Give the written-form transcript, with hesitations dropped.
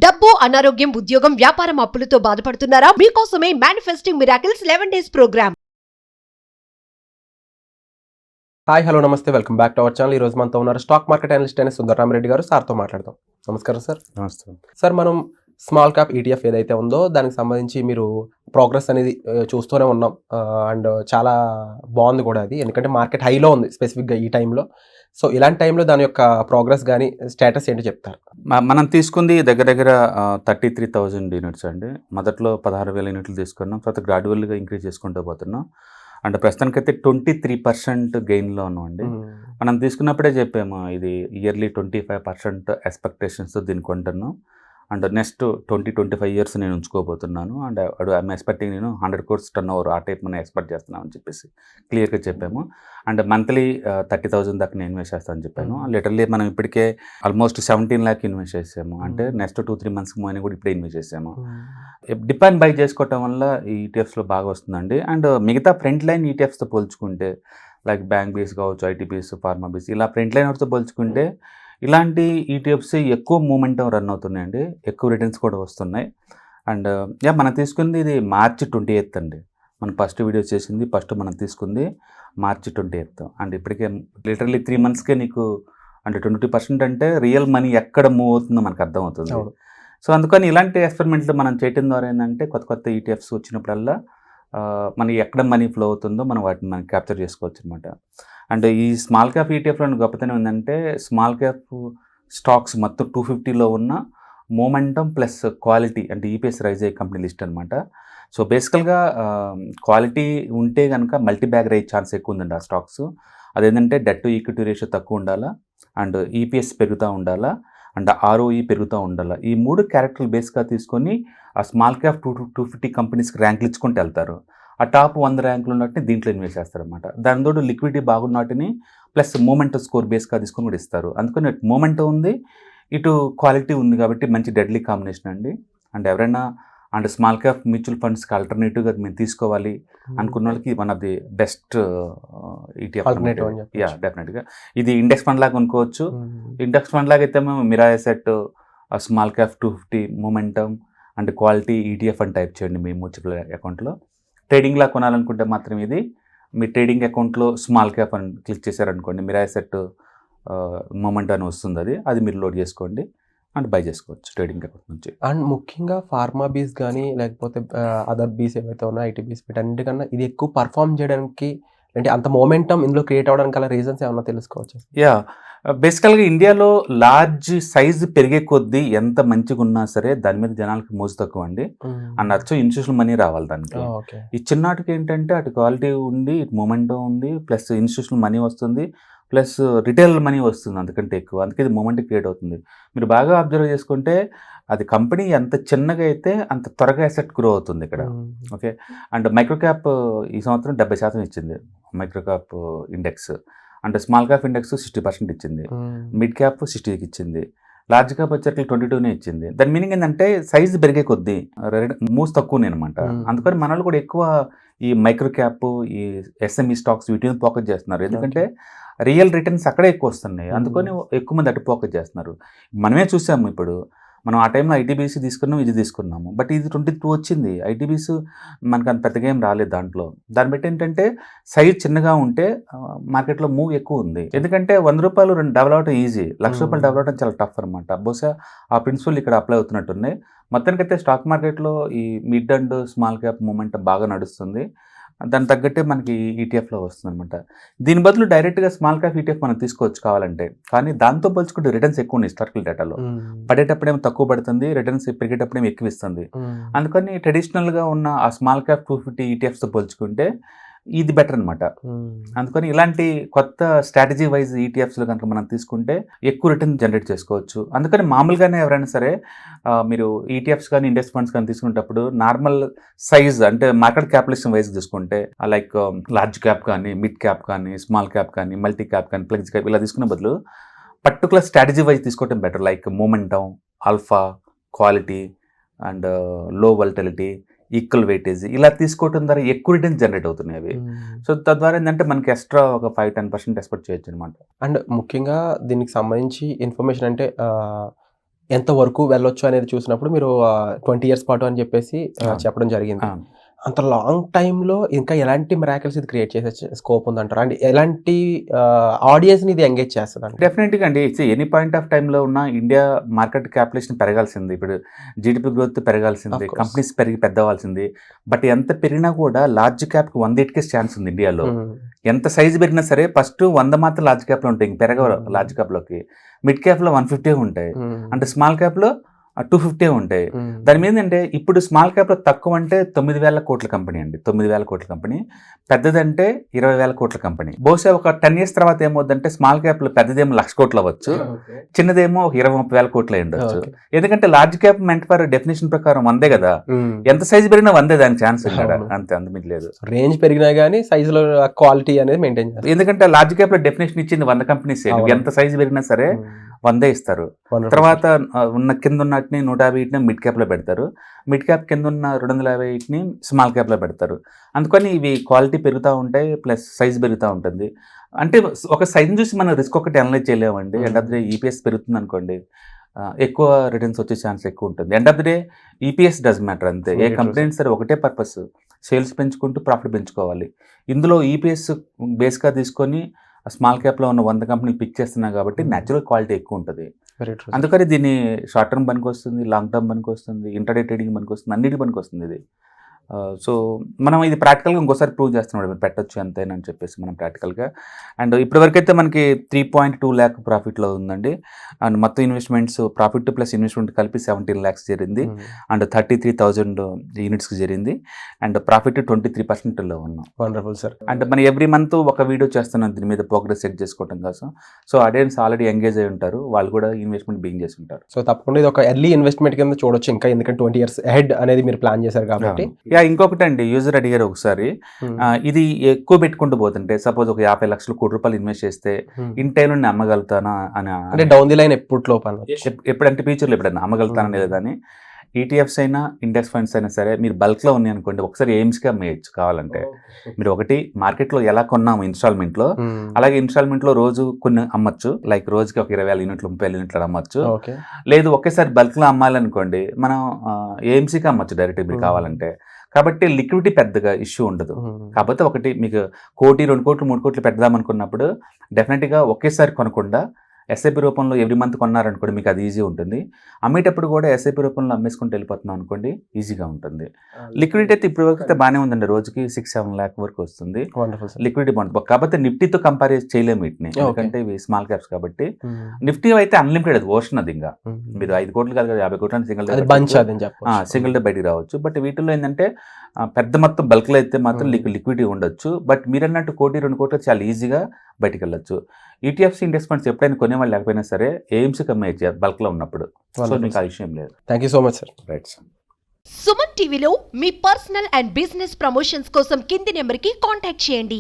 డబ్బు, అనారోగ్యం, ఉద్యోగం, వ్యాపారం అప్పులతో బాధపడుతున్నారా? మీకోసమే manifesting miracles 11 days programme. Hi hello నమస్తే, welcome back to our channel. ఈ రోజు మనతో ఉన్నారు స్టాక్ మార్కెట్ అనలిస్ట్ అయిన సుందరరామరెడ్డి గారు. సార్తో మాట్లాడదాం. నమస్కారం సార్. నమస్తే సార్, మనం స్మాల్ క్యాప్ ఈటీఎఫ్ ఏదైతే ఉందో దానికి సంబంధించి మీరు ప్రోగ్రెస్ అనేది చూస్తూనే ఉన్నాం. అండ్ చాలా బాగుంది కూడా అది, ఎందుకంటే మార్కెట్ హైలో ఉంది స్పెసిఫిక్గా ఈ టైంలో. సో ఇలాంటి టైంలో దాని యొక్క ప్రోగ్రెస్ కానీ స్టేటస్ ఏంటి చెప్తారు? మనం తీసుకుంది దగ్గర దగ్గర 33,000 యూనిట్స్ అండి. మొదట్లో 16,000 యూనిట్లు తీసుకున్నాం, తర్వాత గ్రాడ్యువల్గా ఇంక్రీజ్ చేసుకుంటూ పోతున్నాం. అంటే ప్రస్తుతానికైతే 23% గెయిన్లో ఉన్నాం అండి. మనం తీసుకున్నప్పుడే చెప్పాము, ఇది ఇయర్లీ 25% ఎక్స్పెక్టేషన్స్తో దీన్ని కొంటున్నాం. అండ్ నెక్స్ట్ 20-25 ఇయర్స్ నేను ఉంచుకోబోతున్నాను. అండ్ ఐఎమ్ ఎక్స్పెక్టింగ్ నేను 100 crores టర్న్ ఓవర్ ఆ టైప్ మనం ఎక్స్పెక్ట్ చేస్తున్నామని చెప్పేసి క్లియర్గా చెప్పాము. అండ్ మంత్లీ 30,000 దాకా నేను ఇన్వెస్ట్ చేస్తానని చెప్పాను. లిటరల్లీ మనం ఇప్పటికే ఆల్మోస్ట్ 17 lakh ఇన్వెస్ట్ చేసాము. అంటే నెక్స్ట్ 2-3 months మూవ్ కూడా ఇప్పుడే ఇన్వెస్ట్ చేసాము. డిప్ అండ్ బై చేసుకోవటం వల్ల ఈ ఈటీఎఫ్స్లో బాగా వస్తుందండి. అండ్ మిగతా ఫ్రంట్ లైన్ ఈటీఎఫ్స్తో పోల్చుకుంటే, లైక్ బ్యాంక్ బీస్ కావచ్చు, ఐటీబీస్, ఫార్మా బీస్, ఇలా ఫ్రంట్ లైన్ వాటితో పోల్చుకుంటే ఇలాంటి ఈటీఎఫ్స్ ఎక్కువ మూమెంటం రన్ అవుతున్నాయండి, ఎక్కువ రిటర్న్స్ కూడా వస్తున్నాయి. అండ్ మనం తీసుకుంది ఇది March 28th అండి. మనం ఫస్ట్ వీడియో చేసింది మనం తీసుకుంది March 28th. అండ్ ఇప్పటికే లిటరల్లీ 3 monthsకే నీకు అంటే 22% అంటే రియల్ మనీ ఎక్కడ మూవ్ అవుతుందో మనకు అర్థమవుతుంది. సో అందుకని ఇలాంటి ఎక్స్పెరిమెంట్లు మనం చేయడం ద్వారా ఏంటంటే కొత్త కొత్త ఈటీఎఫ్స్ వచ్చినప్పుడల్లా మనకి ఎక్కడ మనీ ఫ్లో అవుతుందో మనం వాటిని మనం క్యాప్చర్ చేసుకోవచ్చు అనమాట. అండ్ ఈ స్మాల్ క్యాప్ ఈటీఎఫ్లో గొప్పతనం ఏంటంటే, స్మాల్ క్యాప్ స్టాక్స్ మొత్తం 250లో ఉన్న మూమెంటం ప్లస్ క్వాలిటీ అంటే ఈపీఎస్ రైజ్ అయ్యే కంపెనీ లిస్ట్ అనమాట. సో బేసికల్గా క్వాలిటీ ఉంటే కనుక మల్టీ బ్యాగ్ రైజ్ ఛాన్స్ ఎక్కువ ఉందండి ఆ స్టాక్స్. అదేంటంటే డెట్ టు ఈక్విటీ రేషియో తక్కువ ఉండాలా, అండ్ ఈపీఎస్ పెరుగుతూ ఉండాలా, అండ్ ఆర్ఓఈ పెరుగుతూ ఉండాలి. ఈ 3 క్యారెక్టర్లు బేస్గా తీసుకొని ఆ స్మాల్ క్యాప్ 250 కంపెనీస్కి ర్యాంకులు ఇచ్చుకుంటూ వెళ్తారు. ఆ టాప్ 100 ర్యాంకులు ఉన్నట్టు దీంట్లో ఇన్వెస్ట్ చేస్తారనమాట. దానితో లిక్విడిటీ బాగున్నట్టుని ప్లస్ మూమెంటం స్కోర్ బేస్గా తీసుకొని కూడా ఇస్తారు. అందుకని మూమెంటం ఉంది, ఇటు క్వాలిటీ ఉంది, కాబట్టి మంచి డెడ్లీ కాంబినేషన్ అండి. అండ్ ఎవరైనా అండ్ స్మాల్ క్యాప్ మ్యూచువల్ ఫండ్స్కి ఆల్టర్నేటివ్గా మేము తీసుకోవాలి అనుకున్న వాళ్ళకి one of the best ETF. Yeah, డెఫినెట్గా ఇది ఇండెక్స్ ఫండ్ లాగా అనుకోవచ్చు. ఇండెక్స్ ఫండ్ లాగా అయితే మేము Mira asset, small cap 250, momentum and quality ETF అని టైప్ చేయండి మీ మ్యూచువల్ అకౌంట్లో. ట్రేడింగ్లా కొనాలనుకుంటే మాత్రం ఇది మీ ట్రేడింగ్ అకౌంట్లో స్మాల్ క్యాప్ అని క్లిక్ చేశారనుకోండి, మిరా ఎసెట్ మూమెంట్ అని వస్తుంది. అది మీరు లోడ్ చేసుకోండి అండ్ బై చేసుకోవచ్చు ట్రేడింగ్ అకౌంట్ నుంచి. అండ్ ముఖ్యంగా ఫార్మా బీస్ కానీ లేకపోతే అదర్ బీస్ ఏవైతే ఉన్నాయో ఐటీ బీస్ వీటన్నిటికన్నా ఇది ఎక్కువ పర్ఫామ్ చేయడానికి అంటే అంత మూమెంటం ఇందులో క్రియేట్ అవ్వడానికి అలా రీజన్స్ ఏమన్నా తెలుసుకోవచ్చు? యా, బేసికల్గా ఇండియాలో లార్జ్ సైజ్ పెరిగే కొద్దీ ఎంత మంచిగా ఉన్నా సరే దాని మీద జనాలకి మోజు తక్కువ అండి. అండ్ అచ్చం ఇన్స్టిట్యూషనల్ మనీ రావాలి దానికి. ఈ చిన్నాటికి ఏంటంటే అటు క్వాలిటీ ఉంది, ఇటు మూమెంటం ఉంది, ప్లస్ ఇన్స్టిట్యూషనల్ మనీ వస్తుంది, ప్లస్ రిటైల్ మనీ వస్తుంది అంతకంటే ఎక్కువ. అందుకే ఇది మూమెంట్ క్రియేట్ అవుతుంది. మీరు బాగా అబ్జర్వ్ చేసుకుంటే అది కంపెనీ ఎంత చిన్నగా అయితే అంత త్వరగా అసెట్ గ్రో అవుతుంది ఇక్కడ. ఓకే, అండ్ మైక్రో క్యాప్ ఈ సంవత్సరం 70% ఇచ్చింది మైక్రో క్యాప్ ఇండెక్స్. అంటే స్మాల్ క్యాప్ ఇండెక్స్ 60% ఇచ్చింది, మిడ్ క్యాప్ 60కి ఇచ్చింది, లార్జ్ క్యాప్ వచ్చేసరికి 22నే ఇచ్చింది. దాని మీనింగ్ ఏంటంటే సైజ్ పెరిగే కొద్దీ మూవ్స్ తక్కువనే అనమాట. అందుకని మన వాళ్ళు కూడా ఎక్కువ ఈ మైక్రో క్యాప్, ఈ ఎస్ఎంఈ స్టాక్స్ వీటి మీద ఫోకస్ చేస్తున్నారు. ఎందుకంటే రియల్ రిటర్న్స్ అక్కడే ఎక్కువ వస్తున్నాయి, అందుకని ఎక్కువ మంది అటు ఫోకస్ చేస్తున్నారు. మనమే చూసాము, ఇప్పుడు మనం ఆ టైంలో ఐటీబీసీ తీసుకున్నాం, ఇది తీసుకున్నాము, బట్ ఇది 22 వచ్చింది. ఐటీబీసీ మనకు అంత పెద్దగా ఏం రాలేదు దాంట్లో. దాన్ని బట్టి ఏంటంటే సైజ్ చిన్నగా ఉంటే మార్కెట్లో మూవ్ ఎక్కువ ఉంది. ఎందుకంటే 100 రూపాయలు డెవలప్ అవడం ఈజీ, 1,00,000 రూపాయలు డెవలప్ అవడం చాలా టఫ్ అనమాట. బహుశా ఆ ప్రిన్సిపల్ ఇక్కడ అప్లై అవుతున్నట్టున్నాయి. మొత్తానికైతే స్టాక్ మార్కెట్లో ఈ mid and small cap movement బాగా నడుస్తుంది. దానికి తగ్గట్టే మనకి ఈటీఎఫ్లో వస్తుంది అనమాట. దీని బదులు డైరెక్ట్గా స్మాల్ క్యాప్ ఈటీఎఫ్ మనం తీసుకోవచ్చు కావాలంటే, కానీ దాంతో పోల్చుకుంటే రిటర్న్స్ ఎక్కువ ఉన్నాయి. హిస్టారికల్ డేటాలో పడేటప్పుడేమో తక్కువ పడుతుంది, రిటర్న్స్ పెరిగేటప్పుడేమో ఎక్కువ ఇస్తుంది. అందుకని ట్రెడిషనల్గా ఉన్న ఆ స్మాల్ క్యాప్ 250 ఈటీఎఫ్స్తో పోల్చుకుంటే ఇది బెటర్ అనమాట. అందుకని ఇలాంటి కొత్త స్ట్రాటజీ వైజ్ ఈటీఎఫ్స్లో కనుక మనం తీసుకుంటే ఎక్కువ రిటర్న్ జనరేట్ చేసుకోవచ్చు. అందుకని మామూలుగానే ఎవరైనా సరే మీరు ఈటీఎఫ్స్ కానీ ఇండెక్స్ ఫండ్స్ కానీ తీసుకునేటప్పుడు నార్మల్ సైజ్ అంటే మార్కెట్ క్యాపిటలైజేషన్ వైజ్ తీసుకుంటే లైక్ లార్జ్ క్యాప్ కానీ, మిడ్ క్యాప్ కానీ, స్మాల్ క్యాప్ కానీ, మల్టీ క్యాప్ కానీ, ఫ్లెక్స్ క్యాప్ ఇలా తీసుకునే బదులు పర్టికులర్ స్ట్రాటజీ వైజ్ తీసుకోవడం better. Like momentum, alpha, quality and లో వోలటిలిటీ, ఈక్వల్ వెయిటేజ్ ఇలా తీసుకోవడం ద్వారా ఎక్కువ రిటర్న్స్ జనరేట్ అవుతున్నాయి అవి. సో తద్వారా ఏంటంటే మనకి ఎక్స్ట్రా ఒక 5-10% ఎక్స్పెక్ట్ చేయొచ్చు అనమాట. అండ్ ముఖ్యంగా దీనికి సంబంధించి ఇన్ఫర్మేషన్ అంటే ఎంత వరకు వెళ్ళొచ్చు అనేది చూసినప్పుడు మీరు 20 ఇయర్స్ పాటు అని చెప్పేసి చెప్పడం జరిగింది. అంత లాంగ్ టైంలో ఇంకా ఎలాంటి మిరాకిల్స్ ఇది క్రియేట్ చేసే స్కోప్ ఉందంటారు? అండ్ ఎలాంటి ఆడియన్స్ని ఇది ఎంగేజ్ చేస్తుంది అంటే? డెఫినెట్గా అండి. ఇట్స్ ఎనీ పాయింట్ ఆఫ్ టైంలో ఉన్న ఇండియా మార్కెట్ క్యాపిటలేషన్ పెరగాల్సింది, ఇప్పుడు జీడిపి గ్రోత్ పెరగాల్సింది, కంపెనీస్ పెరిగి పెద్దవాల్సింది. బట్ ఎంత పెరిగినా కూడా లార్జ్ క్యాప్కి 180 ఛాన్స్ ఉంది ఇండియాలో. ఎంత సైజు పెరిగినా సరే ఫస్ట్ 100 మాత్రం లార్జ్ క్యాప్లో ఉంటాయి, ఇంక పెరగవు లార్జ్ క్యాప్లోకి. మిడ్ క్యాప్లో 150 ఉంటాయి, అంటే స్మాల్ క్యాప్లో 250 ఉంటాయి. దాని మీద అంటే ఇప్పుడు స్మాల్ క్యాప్లో తక్కువ అంటే 9,000 కోట్ల కంపెనీ అండి, 9,000 కోట్ల కంపెనీ. పెద్దదంటే 20,000 కోట్ల కంపెనీ. బహుశా ఒక 10 years తర్వాత ఏమవుద్దంటే స్మాల్ క్యాప్లో పెద్దదేమో 1,00,000 కోట్లు అవ్వచ్చు, చిన్నదేమో ఒక 20-30 వేల కోట్లు ఉండొచ్చు. ఎందుకంటే large cap meant for definition ప్రకారం 100 కదా, ఎంత సైజు పెరిగినా 100 దానికి ఛాన్స్ ఉన్నాడు, అంతే, అందుకు లేదు. రేంజ్ పెరిగినా కానీ సైజులో క్వాలిటీ అనేది మెయింటైన్ చేస్తారు. ఎందుకంటే లార్జ్ క్యాప్ లో డెఫినేషన్ ఇచ్చింది 100 కంపెనీస్, ఎంత సైజు పెరిగినా సరే 100 ఇస్తారు. తర్వాత ఉన్న కింద ఉన్నటిని 150 మిడ్ క్యాప్ లో పెడతారు, మిడ్ క్యాప్ కింద ఉన్న 250 స్మాల్ క్యాప్ లో పెడతారు. అందుకని ఇవి క్వాలిటీ పెరుగుతూ ఉంటాయి, ప్లస్ సైజ్ పెరుగుతూ ఉంటుంది. అంటే ఒక సైజ్ చూసి మనం రిస్క్ ఒకటి అనలైజ్ చేయలేమండి. End of the day EPS పెరుగుతుంది అనుకోండి, ఎక్కువ రిటర్న్స్ వచ్చే ఛాన్స్ ఎక్కువ ఉంటుంది. End of the day EPS does matter అంతే. ఏ కంపెనీ సరే ఒకటే పర్పస్, సేల్స్ పెంచుకుంటూ ప్రాఫిట్ పెంచుకోవాలి. ఇందులో ఈపీఎస్ బేస్గా తీసుకొని స్మాల్ క్యాప్లో ఉన్న 100 కంపెనీలు పిక్ చేస్తున్నాయి కాబట్టి న్యాచురల్ క్వాలిటీ ఎక్కువ ఉంటుంది. అందుకని దీన్ని షార్ట్ టర్మ్ పనికి వస్తుంది, లాంగ్ టర్మ్ పనికి వస్తుంది, ఇంటర్డే ట్రేడింగ్ పనికి వస్తుంది, అన్నిటి పనికి వస్తుంది ఇది. సో మనం ఇది ప్రాక్టికల్గా ఇంకోసారి ప్రూవ్ చేస్తున్నాడు, మీరు పెట్టచ్చు అంతేనని చెప్పేసి మనం ప్రాక్టికల్గా. అండ్ ఇప్పటివరకు అయితే మనకి 3.2 lakh ప్రాఫిట్లో ఉందండి. అండ్ మొత్తం ఇన్వెస్ట్మెంట్స్ ప్రాఫిట్ ప్లస్ ఇన్వెస్ట్మెంట్ కలిపి 17 lakhs జరిగింది. అండ్ 33,000 యూనిట్స్కి జరిగింది. అండ్ ప్రాఫిట్ 23%లో ఉన్నాం. Wonderful sir. అంటే మనం ఎవ్రీ మంత్ ఒక వీడియో చేస్తున్నాం దీని మీద ప్రోగ్రెస్ చెక్ చేసుకోవడం కోసం. సో ఆడియన్స్ ఆల్రెడీ ఎంగేజ్ అయి ఉంటారు, వాళ్ళు కూడా ఇన్వెస్ట్మెంట్ బిగింగ్ చేసి ఉంటారు. సో తప్పకుండా ఇది ఒక ఎర్లీ ఇన్వెస్ట్మెంట్ కింద చూడొచ్చు ఇంకా, ఎందుకంటే 20 years ahead అనేది మీరు ప్లాన్ చేశారు కాబట్టి. ఇంకొకటి అండి, యూజర్ అడిగారు ఒకసారి, ఇది ఎక్కువ పెట్టుకుంటూ పోతుంటే సపోజ్ ఒక 50 లక్షలు కోటి రూపాయలు ఇన్వెస్ట్ చేస్తే ఇన్ టైం నుండి అమ్మగలుగుతానా అని, అంటే డౌన్ ది లైన్ ఎప్పుడంటే ఫ్యూచర్లో ఎప్పుడైనా అమ్మగలుగుతానా లేదని. ఈటీఎఫ్స్ అయినా ఇండెక్స్ ఫండ్స్ అయినా సరే మీరు బల్క్లో ఉన్నాయి అనుకోండి, ఒకసారి ఎయిమ్స్గా అమ్మేయచ్చు కావాలంటే. మీరు ఒకటి మార్కెట్లో ఎలా కొన్నాము ఇన్స్టాల్మెంట్లో, అలాగే ఇన్స్టాల్మెంట్లో రోజు కొన్ని అమ్మచ్చు, లైక్ రోజుకి ఒక 20,000 యూనిట్లు 30,000 యూనిట్లు అమ్మచ్చు. లేదు ఒకేసారి బల్క్లో అమ్మాలనుకోండి, మనం ఏఎంసీకి అమ్మచ్చు డైరెక్ట్ మీరు కావాలంటే. కాబట్టి లిక్విడిటీ పెద్దగా ఇష్యూ ఉండదు. కాకపోతే ఒకటి మీకు 1 కోటి 2 కోట్లు 3 కోట్లు పెడదాం అనుకున్నప్పుడు డెఫినెట్గా ఒకేసారి కొనకుండా ఎస్ఐపి రూపంలో ఎవ్రీ మంత్ కొన్నారనుకోండి, మీకు అది ఈజీ ఉంటుంది. అమ్మేటప్పుడు కూడా ఎస్ఐపి రూపంలో అమ్మేసుకుంటూ వెళ్ళిపోతున్నాం అనుకోండి, ఈజీగా ఉంటుంది. లిక్విడిటీ అయితే ఇప్పుడు వరకు అయితే బాగానే ఉందండి, రోజుకి 6-7 lakh వరకు వస్తుంది లిక్విడిటీ బాగుంటుంది. కాకపోతే నిఫ్టీతో కంపేర్ చేసి చేయలేము వీటిని, ఎందుకంటే ఇవి స్మాల్ క్యాప్స్ కాబట్టి. నిఫ్టీ అయితే అన్లిమిటెడ్, అది ఓషన్ అది. ఇంకా మీరు 5 కోట్లు కాదు కదా, 50 కోట్లు సింగిల్ డే బయటికి రావచ్చు. బట్ వీటిల్లో ఏంటంటే పెద్ద మొత్తం బల్క్లో అయితే మాత్రం లిక్విడిటీ ఉండొచ్చు. బట్ మీరు అన్నట్టు 1 కోటి 2 కోట్లు చాలా ఈజీగా బయటికి వెళ్ళొచ్చు. ఈటీఎఫ్స్ ఇండెక్స్ ఫండ్స్ ఎప్పుడైనా కొనేవాళ్ళు లేకపోయినా సరే ఏఎంసీ కమ్మేయచ్చు బల్క్లో ఉన్నప్పుడు. సో మీకు ఆ విషయం లేదు. Thank you so much sir. Right sir. Suman టీవీలో మీ పర్సనల్ అండ్ బిజినెస్ ప్రమోషన్స్ కోసం కింది నెంబర్కి కాంటాక్ట్ చేయండి.